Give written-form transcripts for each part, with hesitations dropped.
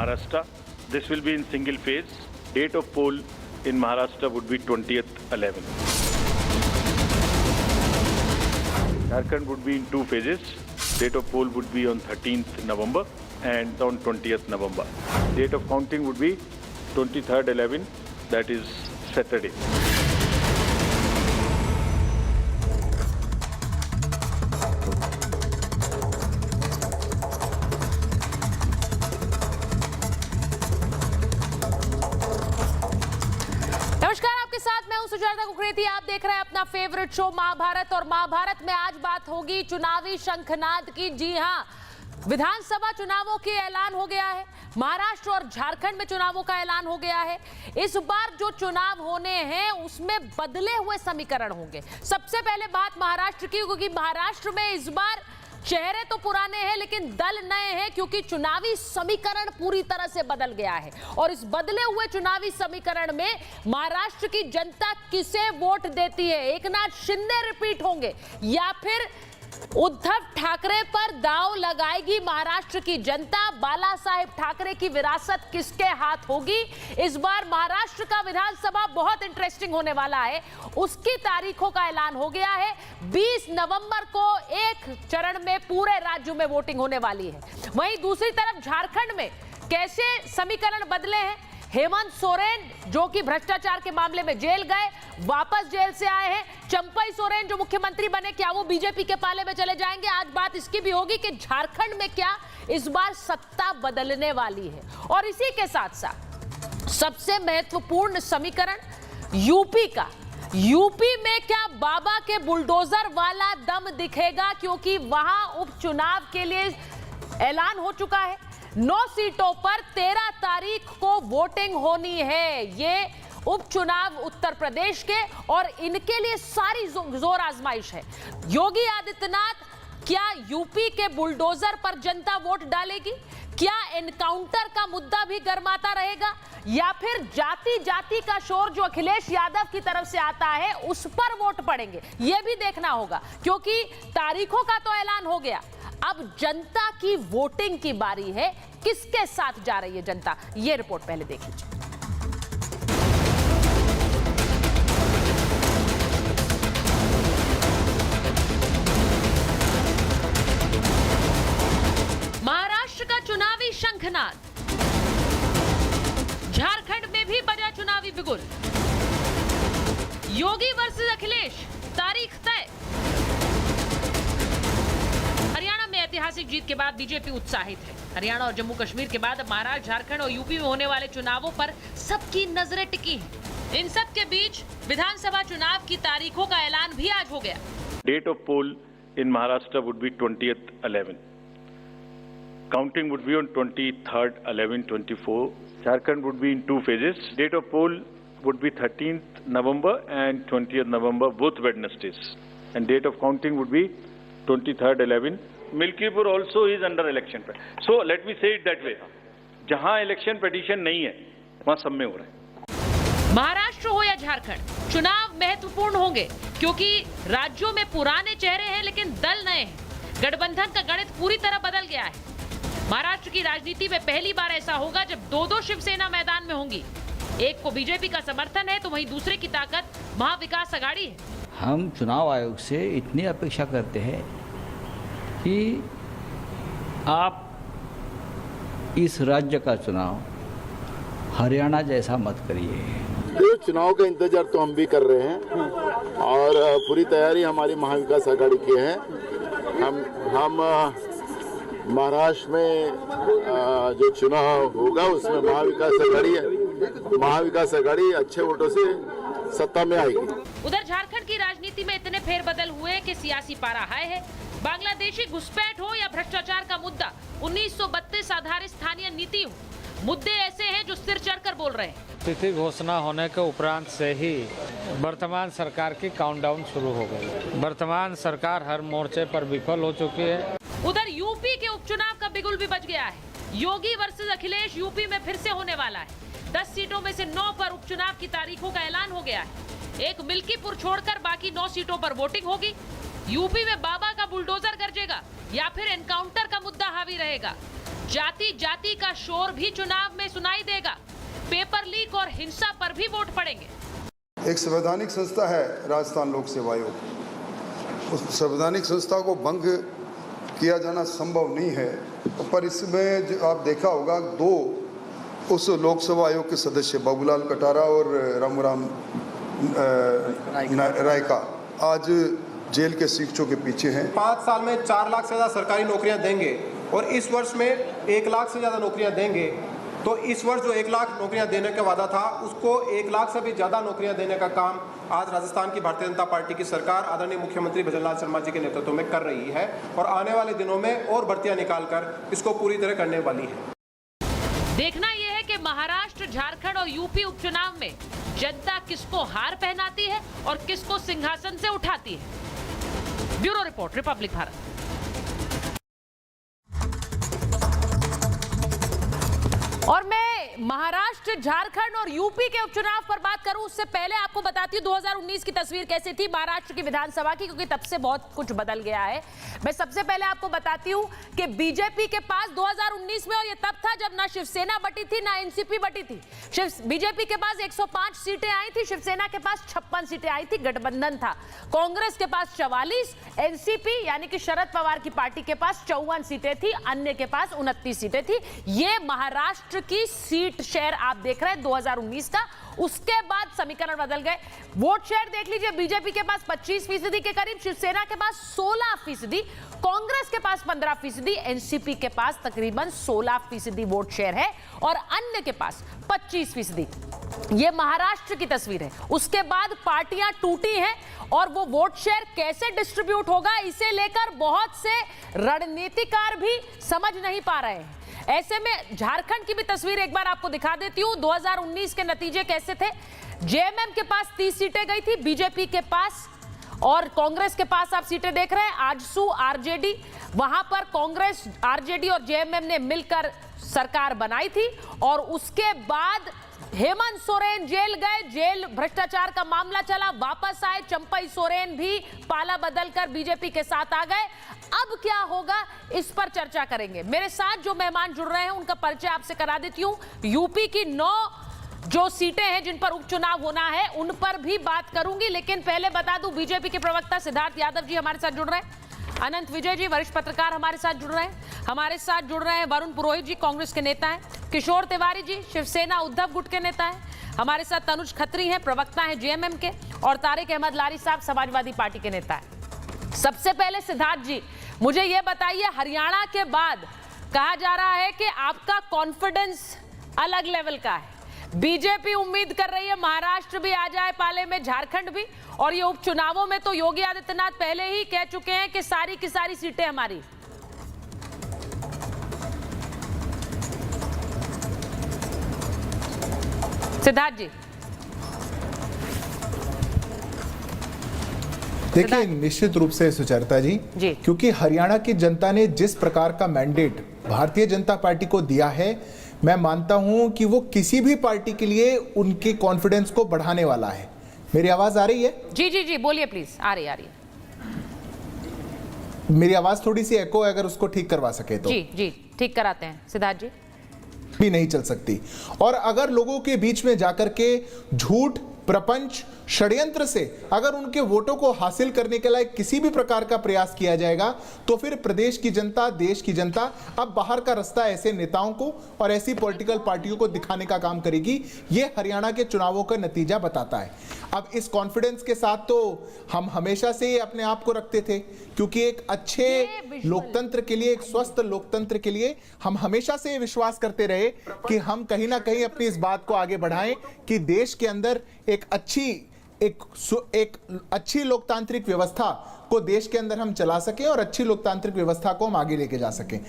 Maharashtra. This will be in single phase. Date of poll in Maharashtra would be 20th 11. Jharkhand would be in two phases. Date of poll would be on 13th November and on 20th November. Date of counting would be 23rd 11, that is Saturday. Sujata Kukreti, आप देख रहे हैं अपना favourite show Mahabharat. और महाभारत में आज बात होगी चुनावी शंखनाद की। जी हां, विधानसभा चुनावों के ऐलान हो गया है। महाराष्ट्र और झारखंड में चुनावों का ऐलान हो गया है। इस बार जो चुनाव होने हैं उसमें बदले हुए समीकरण होंगे। सबसे पहले बात महाराष्ट्र की, क्योंकि महाराष्ट्र में इस बार चेहरे तो पुराने हैं लेकिन दल नए हैं, क्योंकि चुनावी समीकरण पूरी तरह से बदल गया है। और इस बदले हुए चुनावी समीकरण में महाराष्ट्र की जनता किसे वोट देती है? एकनाथ शिंदे रिपीट होंगे या फिर उद्धव ठाकरे पर दांव लगाएगी महाराष्ट्र की जनता? बाला साहेब ठाकरे की विरासत किसके हाथ होगी? इस बार महाराष्ट्र का विधानसभा बहुत इंटरेस्टिंग होने वाला है। उसकी तारीखों का ऐलान हो गया है। 20 नवंबर को एक चरण में पूरे राज्य में वोटिंग होने वाली है। वहीं दूसरी तरफ झारखंड में कैसे समीकरण बदले हैं? हेमंत सोरेन जो कि भ्रष्टाचार के मामले में जेल गए, वापस जेल से आए हैं। चंपई सोरेन जो मुख्यमंत्री बने, क्या वो बीजेपी के पाले में चले जाएंगे? आज बात इसकी भी होगी कि झारखंड में क्या इस बार सत्ता बदलने वाली है। और इसी के साथ साथ सबसे महत्वपूर्ण समीकरण यूपी का। यूपी में क्या बाबा के बुलडोजर वाला दम दिखेगा? क्योंकि वहां उपचुनाव के लिए ऐलान हो चुका है। 9 सीटों पर 13 तारीख को वोटिंग होनी है। ये उपचुनाव उत्तर प्रदेश के, और इनके लिए सारी जोर आजमाइश है। योगी आदित्यनाथ, क्या यूपी के बुलडोजर पर जनता वोट डालेगी? क्या एनकाउंटर का मुद्दा भी गर्माता रहेगा, या फिर जाति जाति का शोर जो अखिलेश यादव की तरफ से आता है उस पर वोट पड़ेंगे? यह भी देखना होगा, क्योंकि तारीखों का तो ऐलान हो गया। अब जनता की वोटिंग की बारी है। किसके साथ जा रही है जनता? यह रिपोर्ट पहले देख लीजिए। महाराष्ट्र का चुनावी शंखनाद, झारखंड में भी बजा चुनावी बिगुल। योगी वर्सेस अखिलेश, तारीख तय। हरियाणा में ऐतिहासिक जीत के बाद बीजेपी उत्साहित है। हरियाणा और जम्मू कश्मीर के बाद अब महाराष्ट्र, झारखंड और यूपी में होने वाले चुनावों पर सबकी नजरें टिकी हैं। इन सब के बीच विधानसभा चुनाव की तारीखों का ऐलान भी आज हो गया। Date of poll in Maharashtra would be 20th 11. Counting would be on 23rd 11 24. Jharkhand would be in two phases. Date of poll would be 13th November and 20th November, both Wednesdays. And date of counting would be 23rd 11. Milkipur also is under election. So let me say it that way. जहां election petition नहीं है वहां सब में हो रहा है। महाराष्ट्र हो या झारखंड, चुनाव महत्वपूर्ण होंगे, क्योंकि राज्यों में पुराने चेहरे हैं लेकिन दल नए हैं। गठबंधन का गणित पूरी तरह बदल गया है। महाराष्ट्र की राजनीति में पहली बार ऐसा होगा जब दो शिवसेना मैदान में होंगी। एक को बीजेपी का समर्थन है तो वहीं दूसरे की ताकत महाविकास आघाड़ी है। हम चुनाव आयोग से इतनी अपेक्षा करते हैं कि आप इस राज्य का चुनाव हरियाणा जैसा मत करिए। ये चुनाव का इंतजार तो हम भी कर रहे हैं और पूरी तैयारी हमारी महाविकास आघाड़ी की है। हम महाराष्ट्र में जो चुनाव होगा उसमें महाविकास आघाड़ी अच्छे वोटों से सत्ता में आएगी। उधर झारखंड की राजनीति में इतने फेरबदल हुए कि सियासी पारा हाय है। बांग्लादेशी घुसपैठ हो या भ्रष्टाचार का मुद्दा, 1932 आधारित स्थानीय नीति हो, मुद्दे ऐसे हैं जो सिर चढ़कर बोल रहे हैं। तिथि घोषणा होने के उपरांत से ही वर्तमान सरकार की काउंटडाउन शुरू हो गई। वर्तमान सरकार हर मोर्चे पर विफल हो चुकी है। उधर यूपी के उपचुनाव का बिगुल भी बज गया है। योगी वर्सेस अखिलेश यूपी में फिर से होने वाला है। 10 सीटों में से 9 पर उपचुनाव की तारीखों का ऐलान हो गया है। एक मिल्कीपुर छोड़कर बाकी 9 सीटों पर वोटिंग होगी। यूपी में बाबा का बुलडोजर गरजेगा या फिर एनकाउंटर का मुद्दा हावी रहेगा। जाति जाति का शोर भी चुनाव में सुनाई देगा। पेपर लीक और हिंसा पर भी वोट पड़ेंगे। एक संवैधानिक संस्था है राजस्थान लोक सेवा आयोग। उस संवैधानिक संस्था को भंग किया जाना संभव नहीं है, पर इसमें जो आप देखा होगा, दो उस लोक सेवा आयोग के सदस्य बाबूलाल कटारा और रामूराम रायका आज जेल के सीखचों के पीछे हैं। 5 साल में 4 लाख से ज़्यादा सरकारी नौकरियां देंगे और इस वर्ष में 1 लाख से ज़्यादा नौकरियां देंगे। तो इस वर्ष जो 1 लाख नौकरियां देने का वादा था, उसको 1 लाख से भी ज़्यादा नौकरियां देने का काम आज राजस्थान की भारतीय जनता पार्टी की सरकार आदरणीय मुख्यमंत्री भजनलाल शर्मा जी के नेतृत्व में कर रही है और आने वाले दिनों में और भर्तियां निकालकर इसको पूरी तरह करने वाली है। देखना यह है कि महाराष्ट्र, झारखंड और यूपी उपचुनाव में जनता किसको हार पहनाती है और किसको सिंहासन से उठाती है। Bureau report, Republic Bharat. और मैं महाराष्ट्र, झारखंड और यूपी के उपचुनाव पर बात करूं उससे पहले आपको बताती हूं 2019 की तस्वीर कैसी थी महाराष्ट्र की विधानसभा की, क्योंकि तब से बहुत कुछ बदल गया है। मैं सबसे पहले आपको बताती हूं कि बीजेपी के पास 2019 में, और ये तब था जब ना शिवसेना बटी थी ना एनसीपी बटी थी, बीजेपी के पास 105 सीटें आई थी, शिवसेना के पास 56 सीटें आई थी, गठबंधन था। कांग्रेस के पास 44, एनसीपी यानी कि शरद पवार की पार्टी के पास 54 सीटें थी, अन्य के पास 29 सीटें थी। ये महाराष्ट्र की सीट शेयर आप देख रहे हैं 2019 का। उसके बाद समीकरण बदल गए। वोट शेयर देख लीजिए, बीजेपी के पास 25% के करीब, शिवसेना के पास 16%, कांग्रेस के पास 15%, एनसीपी के पास तकरीबन 16% वोट शेयर है और अन्य के पास 25%। यह महाराष्ट्र की तस्वीर है। उसके बाद पार्टियां टूटी हैं और वो वोट शेयर कैसे डिस्ट्रीब्यूट होगा, इसे लेकर बहुत से रणनीतिकार भी समझ नहीं पा रहे हैं। ऐसे में झारखंड की भी तस्वीर एक बार आपको दिखा देती हूं। 2019 के नतीजे कैसे थे? जेएमएम के पास 30 सीटें गई थी, बीजेपी के पास और कांग्रेस के पास आप सीटें देख रहे हैं, आजसू, आरजेडी। वहां पर कांग्रेस, आरजेडी और जेएमएम ने मिलकर सरकार बनाई थी और उसके बाद हेमंत सोरेन जेल गए, जेल भ्रष्टाचार का मामला चला, वापस आए, चंपई सोरेन भी पाला बदलकर बीजेपी के साथ आ गए। अब क्या होगा इस पर चर्चा करेंगे। मेरे साथ जो मेहमान जुड़ रहे हैं उनका परिचय आपसे करा देती हूं। यूपी की 9 जो सीटें हैं जिन पर उपचुनाव होना है उन पर भी बात करूंगी, लेकिन पहले बता दूं बीजेपी के प्रवक्ता सिद्धार्थ यादव जी हमारे साथ जुड़ रहे हैं, अनंत विजय जी वरिष्ठ पत्रकार हमारे साथ जुड़ रहे हैं, हमारे साथ जुड़ रहे हैं वरुण पुरोहित जी कांग्रेस के नेता हैं, किशोर तिवारी जी शिवसेना उद्धव गुट के नेता हैं, हमारे साथ तनुज खत्री हैं प्रवक्ता हैं जेएमएम के, और तारिक अहमद लारी साहब समाजवादी पार्टी के नेता हैं। सबसे पहले सिद्धार्थ जी मुझे यह बताइए, हरियाणा के बाद कहा जा रहा है कि आपका कॉन्फिडेंस अलग लेवल का है। बीजेपी उम्मीद कर रही है महाराष्ट्र भी आ जाए पाले में, झारखंड भी, और ये उपचुनावों में तो योगी आदित्यनाथ पहले ही कह चुके हैं कि सारी की सारी सीटें हमारी। सिद्धार्थ जी देखिए, निश्चित रूप से सुचरिता जी, क्योंकि हरियाणा की जनता ने जिस प्रकार का मैंडेट भारतीय जनता पार्टी को दिया है, मैं मानता हूं कि वो किसी भी पार्टी के लिए उनके कॉन्फिडेंस को बढ़ाने वाला है। मेरी आवाज आ रही है? जी जी जी बोलिए प्लीज। आ रही है। मेरी आवाज थोड़ी सी एको है, अगर उसको ठीक करवा सके तो। जी जी ठीक कराते हैं सिद्धार्थ जी। भी नहीं चल सकती, और अगर लोगों के बीच में जाकर के झूठ, प्रपंच, षड्यंत्र से अगर उनके वोटों को हासिल करने के लिए किसी भी प्रकार का प्रयास किया जाएगा, तो फिर प्रदेश की जनता, देश की जनता अब बाहर का रास्ता ऐसे नेताओं को और ऐसी पॉलिटिकल पार्टियों को दिखाने का काम करेगी। ये हरियाणा के चुनावों का नतीजा बताता है। अब इस कॉन्फिडेंस के साथ तो हम हमेशा से ही अपने आप को रखते थे, क्योंकि एक अच्छे लोकतंत्र के लिए, एक स्वस्थ लोकतंत्र के लिए हम हमेशा से विश्वास करते रहे कि हम कहीं ना कहीं अपनी इस बात को आगे बढ़ाएं कि देश के अंदर एक अच्छी लोकतांत्रिक व्यवस्था को देश के अंदर हम चला सकें और अच्छी लोकतांत्रिक व्यवस्था को हम आगे लेके जा सकें।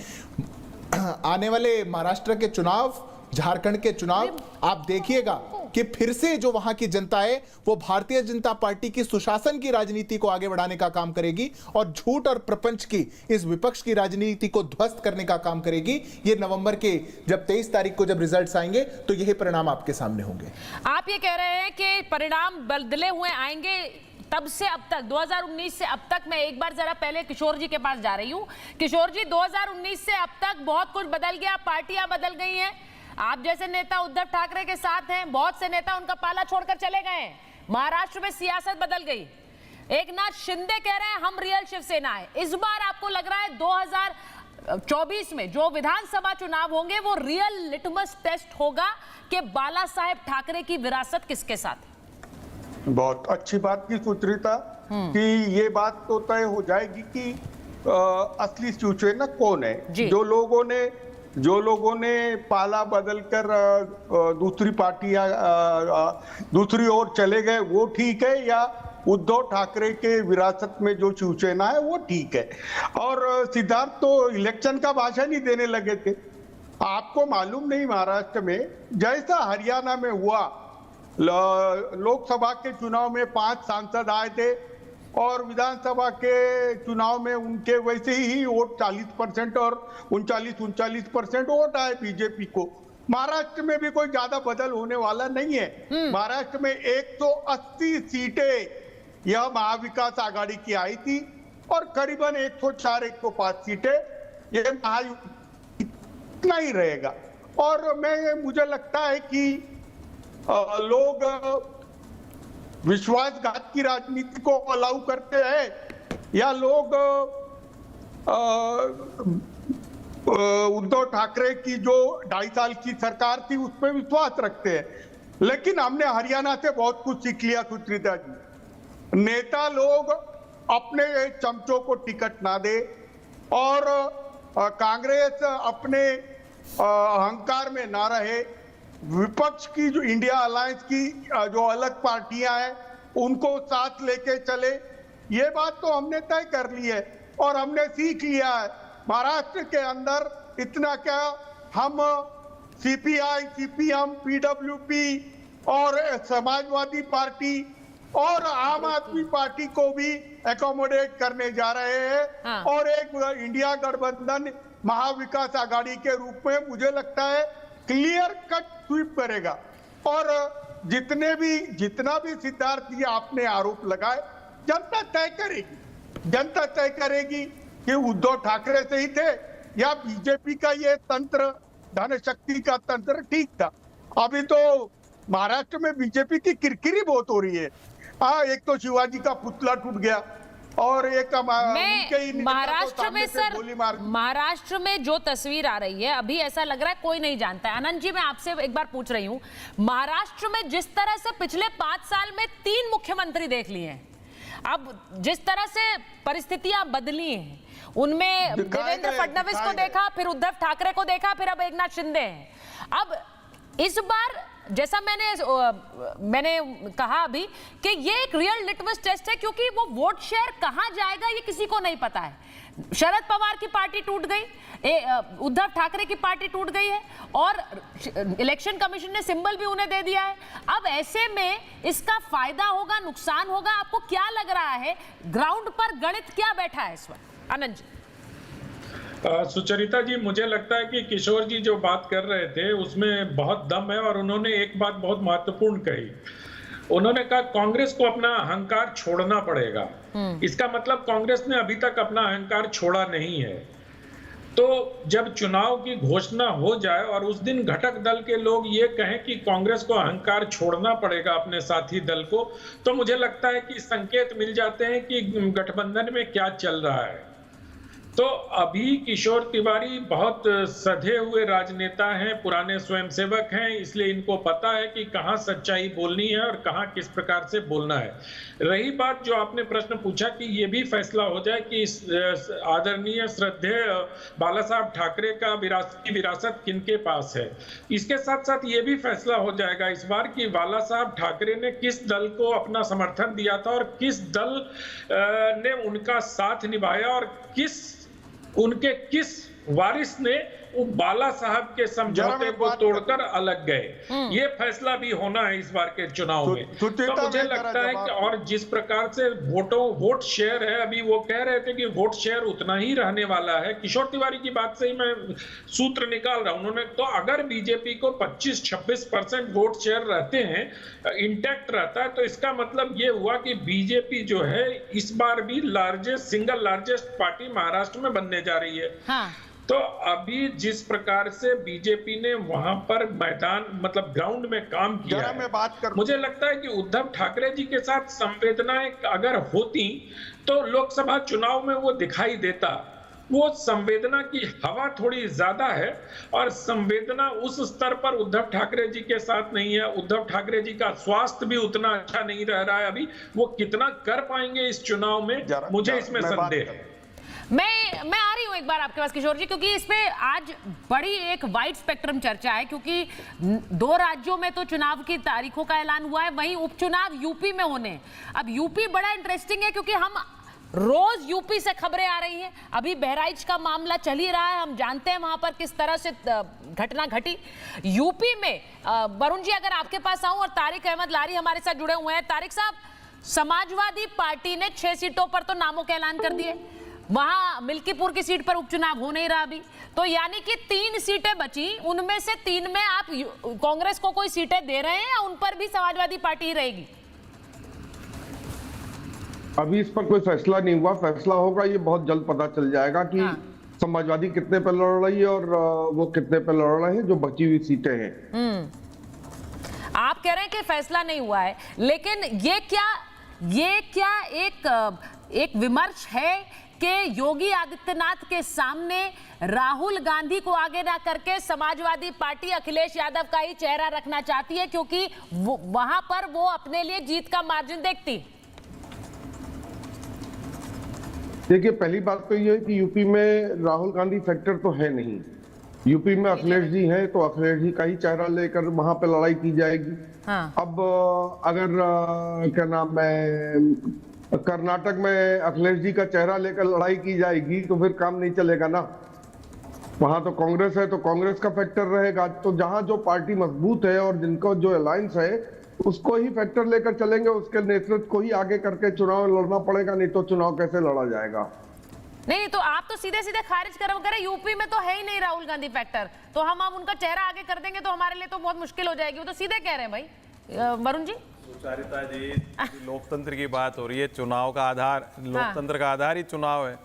आने वाले महाराष्ट्र के चुनाव, झारखंड के चुनाव, आप देखिएगा कि फिर से जो वहां की जनता है वो भारतीय जनता पार्टी की सुशासन की राजनीति को आगे बढ़ाने का काम करेगी और झूठ और प्रपंच की इस विपक्ष की राजनीति को ध्वस्त करने का काम करेगी। ये नवंबर के जब 23 तारीख को जब रिजल्ट्स आएंगे तो यही परिणाम आपके सामने होंगे। आप ये कह रहे हैं कि परिणाम बदले हुए आएंगे, तब से अब तक 2019 से अब तक, मैं एक बार जरा पहले किशोर जी के पास जा रही हूँ। किशोर जी, 2019 से अब तक बहुत कुछ बदल गया, पार्टियां बदल गई हैं, आप जैसे नेता उद्धव ठाकरे के साथ हैं, बहुत से नेता उनका पाला छोड़कर चले गए हैं, महाराष्ट्र में सियासत बदल गई। एकनाथ शिंदे कह रहे हैं हम रियल शिवसेना है। इस बार आपको लग रहा है 2024 में जो विधानसभा चुनाव होंगे वो रियल लिटमस टेस्ट होगा कि बाला साहेब ठाकरे की विरासत किसके साथ है? बहुत अच्छी बात की सुचरिता कि ये बात तो तय हो जाएगी कि असली शिवसेना कौन है। जो लोगों ने पाला बदलकर दूसरी पार्टियां दूसरी ओर चले गए वो ठीक है, या उद्धव ठाकरे के विरासत में जो शिवसेना है वो ठीक है। और सिद्धार्थ तो इलेक्शन का भाषण ही देने लगे थे। आपको मालूम नहीं, महाराष्ट्र में जैसा हरियाणा में हुआ, लोकसभा के चुनाव में 5 सांसद आए थे और विधानसभा के चुनाव में उनके वैसे ही वोट 40% और 39% वोट आए बीजेपी को। महाराष्ट्र में भी कोई ज्यादा बदल होने वाला नहीं है। महाराष्ट्र में 180 सीटें यह महाविकास आघाड़ी की आई थी और करीबन 104-105 सीटें यह महायुति, इतना ही रहेगा। और मुझे लगता है कि लोग विश्वासघात की राजनीति को अलाउ करते हैं या लोग उद्धव ठाकरे की जो 2.5 साल की सरकार थी उस पर विश्वास रखते हैं। लेकिन हमने हरियाणा से बहुत कुछ सीख लिया सुचरिता जी। नेता लोग अपने चमचों को टिकट ना दे और कांग्रेस अपने अहंकार में ना रहे। विपक्ष की जो इंडिया अलायंस की जो अलग पार्टियां हैं उनको साथ लेके चले, ये बात तो हमने तय कर ली है और हमने सीख लिया है। महाराष्ट्र के अंदर इतना क्या, हम सीपीआई, सीपीएम, पीडब्ल्यूपी और समाजवादी पार्टी और आम आदमी पार्टी को भी एकोमोडेट करने जा रहे हैं और एक इंडिया गठबंधन महाविकास आघाड़ी के रूप में मुझे लगता है क्लियर कट स्वीप करेगा। और जितना भी सिद्धार्थ जी आपने आरोप लगाए, जनता तय करेगी कि उद्धव ठाकरे से ही थे या बीजेपी का ये तंत्र, धन शक्ति का तंत्र ठीक था। अभी तो महाराष्ट्र में बीजेपी की किरकिरी बहुत हो रही है। एक तो शिवाजी का पुतला टूट गया और एक महाराष्ट्र में सर, महाराष्ट्र में जो तस्वीर आ रही है अभी ऐसा लग रहा है कोई नहीं जानता है। आनंद जी, मैं आपसे एक बार पूछ रही हूँ, महाराष्ट्र में जिस तरह से पिछले 5 साल में 3 मुख्यमंत्री देख लिए हैं, अब जिस तरह से परिस्थितियां बदली हैं, उनमें देवेंद्र फडणवीस को देखा, फिर उद्धव ठाकरे को देखा, फिर अब एकनाथ शिंदे हैं। अब इस बार जैसा मैंने कहा अभी कि ये एक रियल लिटमस टेस्ट है, क्योंकि वो वोट शेयर कहां जाएगा ये किसी को नहीं पता है। शरद पवार की पार्टी टूट गई, उद्धव ठाकरे की पार्टी टूट गई है और इलेक्शन कमीशन ने सिंबल भी उन्हें दे दिया है। अब ऐसे में इसका फायदा होगा, नुकसान होगा, आपको क्या लग रहा है? ग्राउंड पर गणित क्या बैठा है इस वक्त? आनंद जी। सुचरिता जी, मुझे लगता है कि किशोर जी जो बात कर रहे थे उसमें बहुत दम है और उन्होंने एक बात बहुत महत्वपूर्ण कही। उन्होंने कहा कांग्रेस को अपना अहंकार छोड़ना पड़ेगा। इसका मतलब कांग्रेस ने अभी तक अपना अहंकार छोड़ा नहीं है। तो जब चुनाव की घोषणा हो जाए और उस दिन घटक दल के लोग ये कहें कि कांग्रेस को अहंकार छोड़ना पड़ेगा अपने साथी दल को, तो मुझे लगता है कि संकेत मिल जाते हैं कि गठबंधन में क्या चल रहा है। तो अभी किशोर तिवारी बहुत सधे हुए राजनेता हैं, पुराने स्वयंसेवक हैं, इसलिए इनको पता है कि कहां सच्चाई बोलनी है और कहां किस प्रकार से बोलना है। रही बात जो आपने प्रश्न पूछा कि ये भी फैसला हो जाए कि आदरणीय श्रद्धेय बाला साहब ठाकरे का विरासत किनके पास है, इसके साथ साथ ये भी फैसला हो जाएगा इस बार कि बाला साहब ठाकरे ने किस दल को अपना समर्थन दिया था और किस दल ने उनका साथ निभाया और उनके किस वारिस ने वो बाला साहब के समझौते को तोड़कर अलग गए। ये फैसला भी होना है इस बार के चुनाव में। तो मुझे लगता है कि और जिस प्रकार से वोट शेयर है, अभी वो कह रहे थे कि वोट शेयर उतना ही रहने वाला है। किशोर तिवारी की बात से ही मैं सूत्र निकाल रहा हूं। उन्होंने तो अगर बीजेपी को 25-26% वोट शेयर रहते हैं, इंटैक्ट रहता है, तो इसका मतलब ये हुआ कि बीजेपी जो है इस बार भी सिंगल लार्जेस्ट पार्टी महाराष्ट्र में बनने जा रही है। हाँ। तो अभी जिस प्रकार से बीजेपी ने वहां पर मैदान मतलब ग्राउंड में काम किया है, मुझे लगता है कि उद्धव ठाकरे जी के साथ संवेदनाएं अगर होती तो लोकसभा चुनाव में वो दिखाई देता। वो संवेदना की हवा थोड़ी ज्यादा है और संवेदना उस स्तर पर उद्धव ठाकरे जी के साथ नहीं है। उद्धव ठाकरे जी का स्वास्थ्य भी उतना अच्छा नहीं रह रहा है अभी। वो कितना कर पाएंगे इस चुनाव में, मुझे इसमें संदेह है। मैं आ रही हूं एक बार आपके पास किशोर जी, क्योंकि इसमें आज बड़ी एक वाइड स्पेक्ट्रम चर्चा है, क्योंकि 2 राज्यों में तो चुनाव की तारीखों का ऐलान हुआ है, वहीं उपचुनाव यूपी में होने। अब यूपी बड़ा इंटरेस्टिंग है क्योंकि हम रोज यूपी से खबरें आ रही हैं। अभी बहराइच का मामला चल ही रहा है, हम जानते हैं वहां पर किस तरह से घटना घटी। यूपी में वरुण जी अगर आपके पास आऊं, और तारिक अहमद लारी हमारे साथ जुड़े हुए हैं। तारिक साहब, समाजवादी पार्टी ने 6 सीटों पर तो नामों के ऐलान कर दिए, वहां मिल्कीपुर की सीट पर उपचुनाव हो नहीं रहा अभी, तो यानी कि 3 सीटें बची, उनमें से 3 में आप कांग्रेस को कोई सीटें दे रहे हैं या उन पर भी समाजवादी पार्टी ही रहेगी? अभी इस पर कोई फैसला नहीं हुआ। फैसला होगा ये बहुत जल्द पता चल जाएगा कि समाजवादी कितने पे लड़ रही है और वो कितने पे लड़ रहे हैं जो बची हुई सीटें हैं। आप कह रहे हैं कि फैसला नहीं हुआ है, लेकिन ये क्या एक विमर्श है कि योगी आदित्यनाथ के सामने राहुल गांधी को आगे ना करके समाजवादी पार्टी अखिलेश यादव का ही चेहरा रखना चाहती है, क्योंकि वहां पर वो अपने लिए जीत का मार्जिन देखती। देखिए, पहली बात तो ये है कि यूपी में राहुल गांधी फैक्टर तो है नहीं। यूपी में अखिलेश जी हैं तो अखिलेश जी का ही चेहरा लेकर वहां पे लड़ाई की जाएगी। हाँ। अब अगर क्या नाम है कर्नाटक में अखिलेश जी का चेहरा लेकर लड़ाई की जाएगी तो फिर काम नहीं चलेगा ना। वहां तो कांग्रेस है तो कांग्रेस का फैक्टर रहेगा। तो जहां जो पार्टी मजबूत है और जिनको जो अलायंस है उसको ही फैक्टर लेकर चलेंगे, उसके नेतृत्व को ही आगे करके चुनाव लड़ना पड़ेगा, नहीं तो चुनाव कैसे लड़ा जाएगा। नहीं तो आप तो सीधे सीधे खारिज करें, यूपी में तो है ही नहीं राहुल गांधी फैक्टर, तो हम उनका चेहरा आगे कर देंगे तो हमारे लिए तो बहुत मुश्किल हो जाएगी। वो तो सीधे कह रहे हैं भाई। वरुण जी, सुचारिता जी, लोकतंत्र की बात हो रही है, चुनाव का आधार, लोकतंत्र का आधार ही चुनाव है।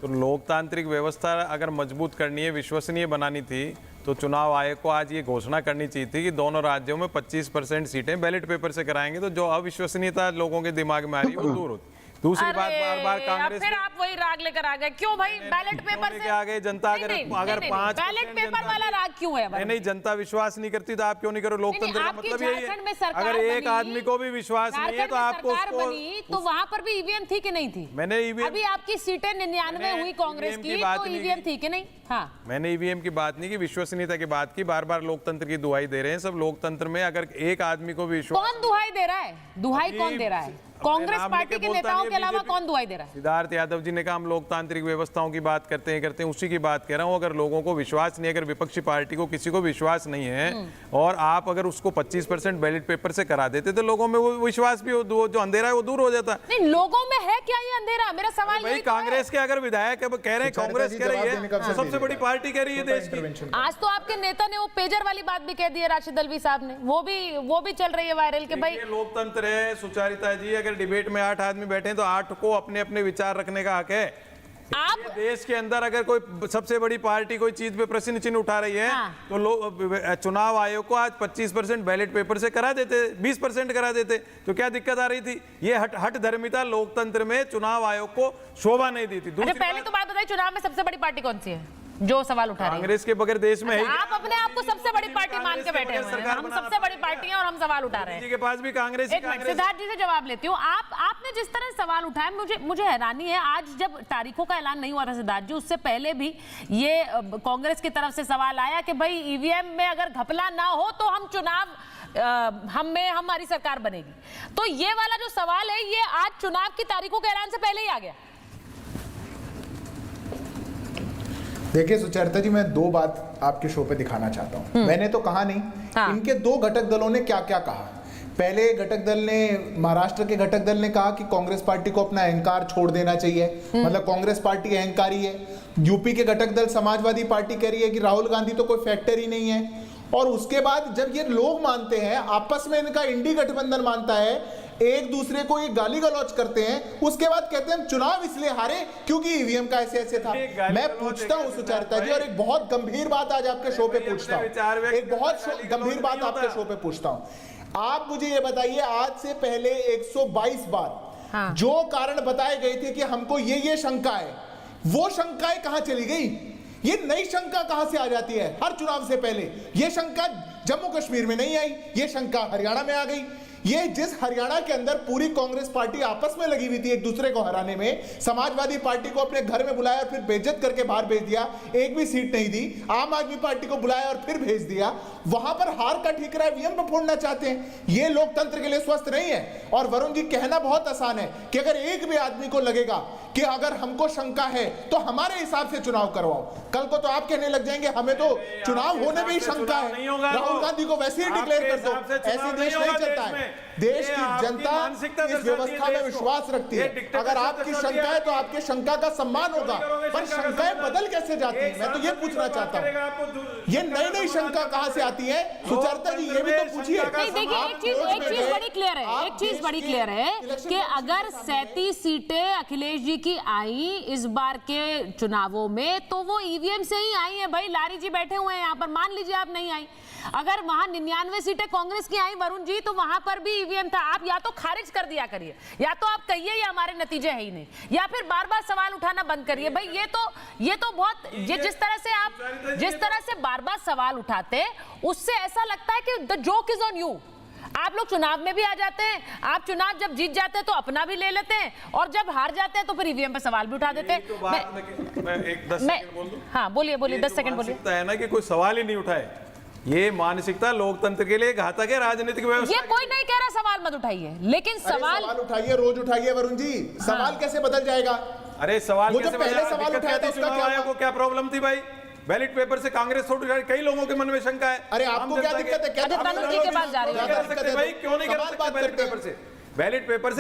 तो लोकतांत्रिक व्यवस्था अगर मजबूत करनी है, विश्वसनीय बनानी थी, तो चुनाव आयोग को आज ये घोषणा करनी चाहिए थी कि दोनों राज्यों में 25% सीटें बैलेट पेपर से कराएंगे, तो जो अविश्वसनीयता लोगों के दिमाग में आ रही है वो दूर होती। दूसरी बात, बार कांग्रेस फिर आप वही राग लेकर आ गए, क्यों भाई? बैलेट पेपर से आ गए। जनता अगर 5 बैलेट पेपर वाला राग क्यों है? नहीं, जनता विश्वास नहीं करती तो आप क्यों नहीं करो? लोकतंत्र का मतलब यही है। अगर एक आदमी को भी विश्वास नहीं है तो आपको तो वहां पर भी ईवीएम थी कि नहीं थी? मैंने ईवीएम, अभी आपकी सीटें 99 हुई कांग्रेस की, तो ईवीएम थी कि नहीं? हाँ, मैंने ईवीएम की बात नहीं की, विश्वसनीयता की बात की। बार बार लोकतंत्र की दुहाई दे रहे हैं सब। लोकतंत्र में अगर एक आदमी को विश्वास, कौन दुहाई दे रहा है? दुहाई कौन दे रहा है? कांग्रेस पार्टी के नेताओं के अलावा कौन दुहाई दे रहा है? सिद्धार्थ यादव जी ने कहा हम लोकतांत्रिक व्यवस्थाओं की बात करते हैं, उसी की बात कह रहा हूं। अगर लोगों को विश्वास नहीं, अगर विपक्षी पार्टी को किसी को विश्वास नहीं है और आप अगर उसको 25% बैलेट पेपर से करा देते तो लोगों में वो विश्वास भी, जो अंधेरा है वो दूर हो जाता। नहीं, लोगों में है क्या ये अंधेरा? मेरा सवाल भाई, कांग्रेस के अगर विधायक कह रहे हैं, कांग्रेस कह रही है, सबसे बड़ी पार्टी कह रही है देश की। आज तो आपके नेता ने वो पेजर वाली बात भी कह दी है, राशिद अल्वी साहब ने, वो भी चल रही है वायरल के भाई लोकतंत्र है। सुचारिता जी, अगर डिबेट में 8 आदमी बैठे तो 8 को अपने अपने विचार रखने का हक है। आप देश के अंदर अगर कोई सबसे बड़ी पार्टी कोई चीज पे प्रश्न चिन्ह उठा रही है तो चुनाव आयोग को आज 25% बैलेट पेपर से करा देते, 20% करा देते, तो क्या दिक्कत आ रही थी? ये हट धर्मिता लोकतंत्र में चुनाव आयोग को शोभा नहीं दी थी। पहले तो बात बताइए, चुनाव में सबसे बड़ी पार्टी कौन सी है जो सवाल उठा रही है? कांग्रेस के बगैर देश में है। आप अपने आप को सबसे बड़ी पार्टी मान के बैठे हुए हैं। हम सबसे बड़ी पार्टी हैं और हम सवाल उठा रहे हैं। के पास भी कांग्रेस। सिद्धार्थ जी से जवाब लेती हूँ। आपने जिस तरह सवाल उठाया, मुझे हैरानी है। आज जब तारीखों का ऐलान नहीं हुआ था सिद्धार्थ जी, उससे पहले भी ये कांग्रेस की तरफ से सवाल आया कि भाई ईवीएम में अगर घपला ना हो तो हम चुनाव हमारी सरकार बनेगी। तो ये वाला जो सवाल है ये आज चुनाव की तारीखों के ऐलान से पहले ही आ गया। देखिए सुचरिता जी, मैं दो बात आपके शो पे दिखाना चाहता हूँ। मैंने तो कहा नहीं, इनके दो घटक दलों ने क्या क्या कहा। पहले घटक दल ने, महाराष्ट्र के घटक दल ने कहा कि कांग्रेस पार्टी को अपना अहंकार छोड़ देना चाहिए, मतलब कांग्रेस पार्टी अहंकारी है। यूपी के घटक दल समाजवादी पार्टी कह रही है कि राहुल गांधी तो कोई फैक्टर ही नहीं है। और उसके बाद जब ये लोग मानते हैं, आपस में इनका इंडी गठबंधन मानता है, एक दूसरे को ये गाली गलौज करते हैं, उसके बाद कहते हैं चुनाव इसलिए हारे क्योंकि ईवीएम का ऐसे ऐसे था। मैं पूछता हूं सुचरिता जी, और एक बहुत गंभीर बात आज आपके शो पे पूछता हूं, एक बहुत गंभीर बात आपके शो पे पूछता हूं। आप मुझे ये बताइए, आज से पहले 122 बार जो कारण बताए गए थे कि हमको ये शंका है, वो शंकाएं कहां चली गई? ये नई शंका कहां से आ जाती है? हर चुनाव से पहले ये शंका जम्मू कश्मीर में नहीं आई, ये शंका हरियाणा में आ गई। ये जिस हरियाणा के अंदर पूरी कांग्रेस पार्टी आपस में लगी हुई थी एक दूसरे को हराने में, समाजवादी पार्टी को अपने घर में बुलाया और फिर बेइज्जत करके बाहर भेज दिया, एक भी सीट नहीं दी। आम आदमी पार्टी को बुलाया और फिर भेज दिया, वहां पर हार का ठीकरा ईवीएम पर फोड़ना चाहते हैं। ये लोकतंत्र के लिए स्वस्थ नहीं है। और वरुण जी, कहना बहुत आसान है कि अगर एक भी आदमी को लगेगा कि अगर हमको शंका है तो हमारे हिसाब से चुनाव करवाओ, कल को तो आप कहने लग जाएंगे हमें तो चुनाव होने में ही शंका है, राहुल गांधी को वैसे ही डिक्लेयर कर दो। ऐसे देश नहीं चलता है। देश की जनता इस व्यवस्था में विश्वास रखती है। अगर आपकी शंका है तो आपके शंका का सम्मान होगा, पर शंकाएं बदल कैसे जाती है, मैं तो ये पूछना चाहता हूँ। ये नई नई शंका कहां से आती है? सुचरिता जी, ये भी तो पूछिए। देखिए, एक चीज बड़ी क्लियर है, एक चीज बड़ी क्लियर है कि अगर 37 सीटें अखिलेश जी की आई इस बार के चुनावों में, तो वो ईवीएम से ही आई है। भाई लारी जी बैठे हुए हैं यहाँ पर, मान लीजिए आप नहीं आई। अगर वहां 99 सीटें कांग्रेस की आई वरुण जी, तो वहां पर भी ईवीएम था। आप या तो खारिज कर दिया करिए, या तो आप कहिए ये हमारे नतीजे है ही नहीं, या फिर बार बार सवाल उठाना बंद करिए। भाई ये तो बहुत, ये जिस तरह से बार बार सवाल उठाते, उससे ऐसा लगता है कि the joke is on you. आप लोग चुनाव में भी आ जाते हैं, आप चुनाव जब जीत जाते हैं तो अपना भी ले लेते हैं, और जब हार जाते हैं तो फिर ईवीएम पे सवाल भी उठा देते हैं। मैं एक 10 सेकंड बोल दूं? हाँ बोलिए 10 सेकंड बोलिए। है ना कि कोई सवाल ही नहीं उठाए, ये मानसिकता लोकतंत्र के लिए घातक है, राजनीतिक व्यवस्था। ये कोई नहीं कह रहा सवाल मत उठाइए, लेकिन सवाल उठाइए, रोज उठाइए वरुण जी। सवाल कैसे बदल जाएगा? अरे सवाल कैसे पहले सवाल उठाया था उसका क्या प्रॉब्लम थी भाई? बैलेट पेपर से कांग्रेस छोड़, कई लोगों के मन में शंका है। अरे आपको क्या दिक्कत है? के पास जा रही है भाई, क्यों नहीं करा सकते बैलेट पेपर से? बैलेट पेपर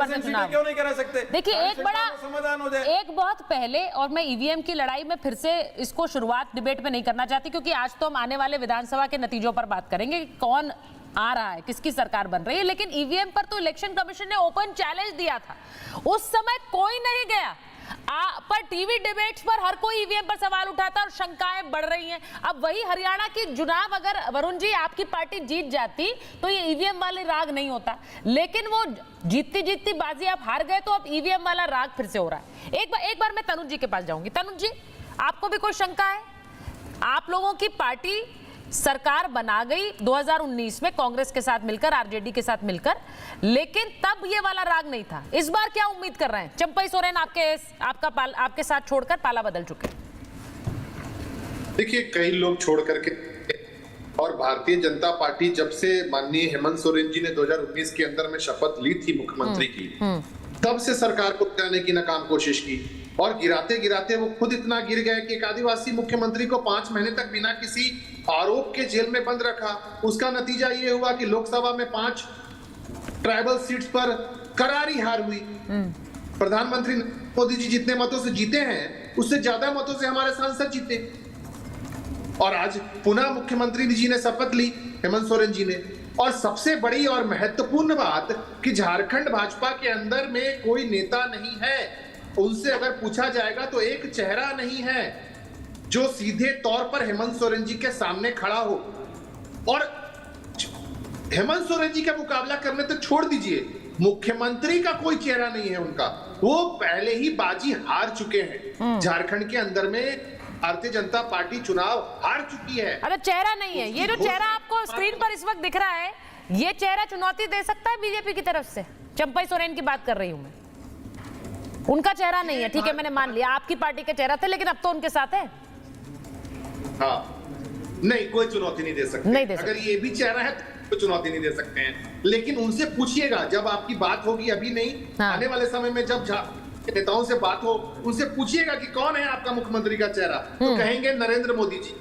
से चुनाव क्यों नहीं करा सकते? देखिए, एक बड़ा समाधान हो जाए। एक बहुत पहले, और मैं ईवीएम की लड़ाई में फिर से इसको शुरुआत डिबेट में नहीं करना चाहती, क्योंकि आज तो हम आने वाले विधानसभा के नतीजों पर बात करेंगे कि कौन आ रहा है, किसकी सरकार बन रही है। लेकिन ईवीएम पर तो इलेक्शन कमीशन ने ओपन चैलेंज दिया था, उस समय कोई नहीं गया। पर टीवी डिबेट्स पर हर कोई ईवीएम पर सवाल उठाता और शंकाएं बढ़ रही हैं। अब वही हरियाणा की चुनाव अगर वरुण जी आपकी पार्टी जीत जाती तो ये ईवीएम वाले राग नहीं होता, लेकिन वो जीतती जीतती बाजी आप हार गए, तो अब ईवीएम वाला राग फिर से हो रहा है। एक बार मैं तनुज जी के पास जाऊंगी। तनुज जी, आपको भी कोई शंका है? आप लोगों की पार्टी सरकार बना गई 2019 में कांग्रेस के साथ मिलकर, आरजेडी के साथ मिलकर, लेकिन तब ये वाला राग नहीं था। इस बार क्या उम्मीद कर रहे हैं? चंपई सोरेन आपके साथ छोड़कर पाला बदल चुके। देखिए, कई लोग छोड़ करके, और भारतीय जनता पार्टी जब से माननीय हेमंत सोरेन जी ने 2019 के अंदर में शपथ ली थी मुख्यमंत्री की, तब से सरकार को गिराने की नाकाम कोशिश की, और गिराते गिराते वो खुद इतना गिर गए कि एक आदिवासी मुख्यमंत्री को 5 महीने तक बिना किसी आरोप के जेल में बंद रखा। उसका नतीजा ये हुआ कि लोकसभा में 5 ट्राइबल सीट्स पर करारी हार हुई। प्रधानमंत्री मोदी जी जितने मतों से जीते हैं, उससे ज्यादा मतों से हमारे सांसद जीते। और आज पुनः मुख्यमंत्री जी ने शपथ ली, हेमंत सोरेन जी ने। और सबसे बड़ी और महत्वपूर्ण बात कि झारखंड भाजपा के अंदर में कोई नेता नहीं है। उनसे अगर पूछा जाएगा तो एक चेहरा नहीं है जो सीधे तौर पर हेमंत सोरेन जी के सामने खड़ा हो। और हेमंत सोरेन जी का मुकाबला करने तो छोड़ दीजिए, मुख्यमंत्री का कोई चेहरा नहीं है उनका। वो पहले ही बाजी हार चुके हैं। झारखंड के अंदर में भारतीय जनता पार्टी चुनाव हार चुकी है। अरे चेहरा नहीं है, ये जो चेहरा आपको स्क्रीन पर इस वक्त दिख रहा है, ये चेहरा चुनौती दे सकता है बीजेपी की तरफ से। चंपई सोरेन की बात कर रही हूं मैं, उनका चेहरा नहीं है। ठीक है, मैंने मान लिया आपकी पार्टी के चेहरा थे, लेकिन अब तो उनके साथ है। हाँ, नहीं, कोई चुनौती नहीं दे सकते। नहीं दे सकते। अगर ये भी चेहरा है तो चुनौती नहीं दे सकते हैं। लेकिन उनसे पूछिएगा, जब आपकी बात होगी, अभी नहीं, आने वाले समय में जब नेताओं से बात हो, उनसे पूछिएगा कि कौन है आपका मुख्यमंत्री का चेहरा, तो कहेंगे नरेंद्र मोदी जी।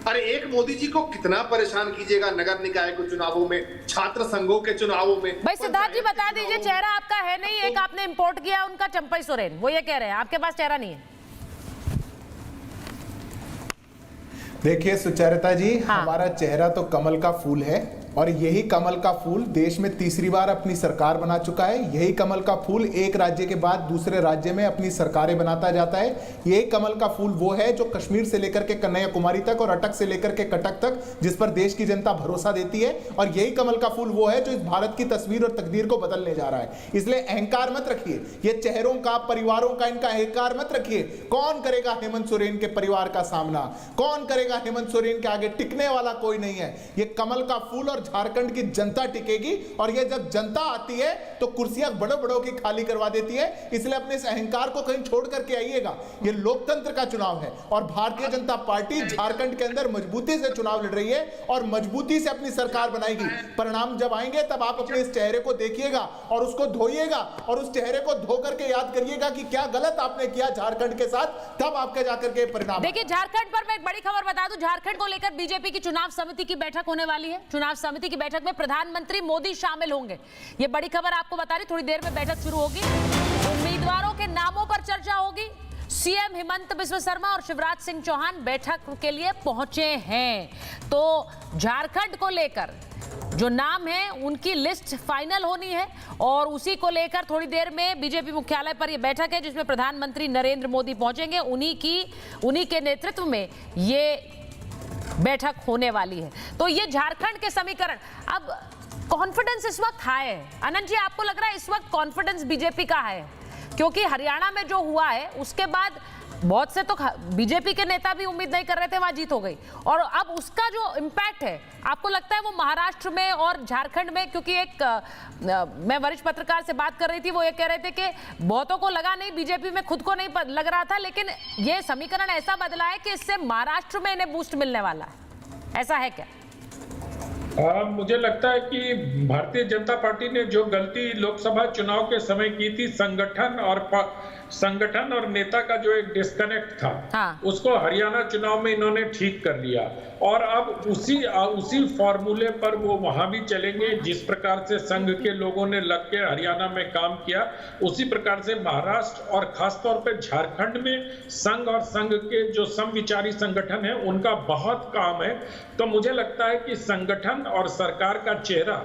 अरे एक मोदी जी को कितना परेशान कीजिएगा नगर निकाय के चुनावों में, छात्र संघों के चुनावों में। भाई सिद्धार्थ जी बता दीजिए, चेहरा आपका है नहीं, एक आपने इंपोर्ट किया उनका चंपई सोरेन, वो ये कह रहे हैं आपके पास चेहरा नहीं है। देखिए सुचरिता जी, हमारा चेहरा तो कमल का फूल है और यही कमल का फूल देश में तीसरी बार अपनी सरकार बना चुका है। यही कमल का फूल एक राज्य के बाद दूसरे राज्य में अपनी सरकारें बनाता जाता है। यही कमल का फूल वो है जो कश्मीर से लेकर के कन्याकुमारी तक और अटक से लेकर के कटक तक, जिस पर देश की जनता भरोसा देती है। और यही कमल का फूल वो है जो इस भारत की तस्वीर और तकदीर को बदलने जा रहा है। इसलिए अहंकार मत रखिए, ये चेहरों का, परिवारों का, इनका अहंकार मत रखिए। कौन करेगा हेमंत सोरेन के परिवार का सामना, कौन करेगा हेमंत सोरेन के आगे, टिकने वाला कोई नहीं है। ये कमल का फूल और झारखंड की जनता टिकेगी। और ये जब जनता आती है तो कुर्सियां बड़ों बड़ों की खाली करवा देती है। इसलिए अपने इस अहंकार को कहीं छोड़ करके आइएगा। ये लोकतंत्र का चुनाव है और भारतीय जनता पार्टी झारखंड के अंदर मजबूती से चुनाव लड़ रही है और मजबूती से अपनी सरकार बनाएगी। परिणाम जब आएंगे तब आप अपने इस चेहरे को देखिएगा और उसको धोइएगा और उस चेहरे को धो करके याद करिएगा कि क्या गलत आपने किया झारखंड के साथ, तब आपके जाकर के परिणाम। देखिए झारखंड पर मैं एक बड़ी खबर बता दूं, झारखंड को लेकर बीजेपी की चुनाव समिति की बैठक होने वाली है। चुनाव समिति की बैठक में प्रधानमंत्री मोदी शामिल होंगे। ये बड़ी खबर आपको बता रही, थोड़ी देर में बैठक शुरू होगी। उम्मीदवारों के नामों पर चर्चा होगी। सीएम हिमंत बिस्वा शर्मा और शिवराज सिंह चौहान बैठक के लिए पहुंचे हैं। तो झारखंड को लेकर जो नाम है उनकी लिस्ट फाइनल होनी है और उसी को लेकर थोड़ी देर में बीजेपी मुख्यालय पर यह बैठक है जिसमें प्रधानमंत्री नरेंद्र मोदी पहुंचेंगे। उन्हीं के नेतृत्व में ये बैठक होने वाली है। तो ये झारखंड के समीकरण। अब कॉन्फिडेंस इस वक्त हाई है। अनंत जी, आपको लग रहा है इस वक्त कॉन्फिडेंस बीजेपी का है? क्योंकि हरियाणा में जो हुआ है उसके बाद बहुत से तो बीजेपी के नेता भी उम्मीद नहीं कर रहे थे, वहां जीत हो गई। और अब उसका जो इम्पैक्ट है, आपको लगता है वो महाराष्ट्र में और झारखंड में? क्योंकि मैं वरिष्ठ पत्रकार से बात कर रही थी, वो ये कह रहे थे कि बहुतों को लगा नहीं, बीजेपी में खुद को नहीं लग रहा था, लेकिन ये समीकरण ऐसा बदला है कि इससे महाराष्ट्र में इन्हें बूस्ट मिलने वाला है। ऐसा है क्या? मुझे लगता है कि भारतीय जनता पार्टी ने जो गलती लोकसभा चुनाव के समय की थी, संगठन और नेता का जो एक डिस्कनेक्ट था, उसको हरियाणा चुनाव में इन्होंने ठीक कर लिया और अब उसी फॉर्मूले पर वो वहां भी चलेंगे। जिस प्रकार से संघ के लोगों ने लग के हरियाणा में काम किया, उसी प्रकार से महाराष्ट्र और खासतौर पे झारखंड में संघ और संघ के जो समविचारी संगठन है उनका बहुत काम है। तो मुझे लगता है कि संगठन और सरकार का चेहरा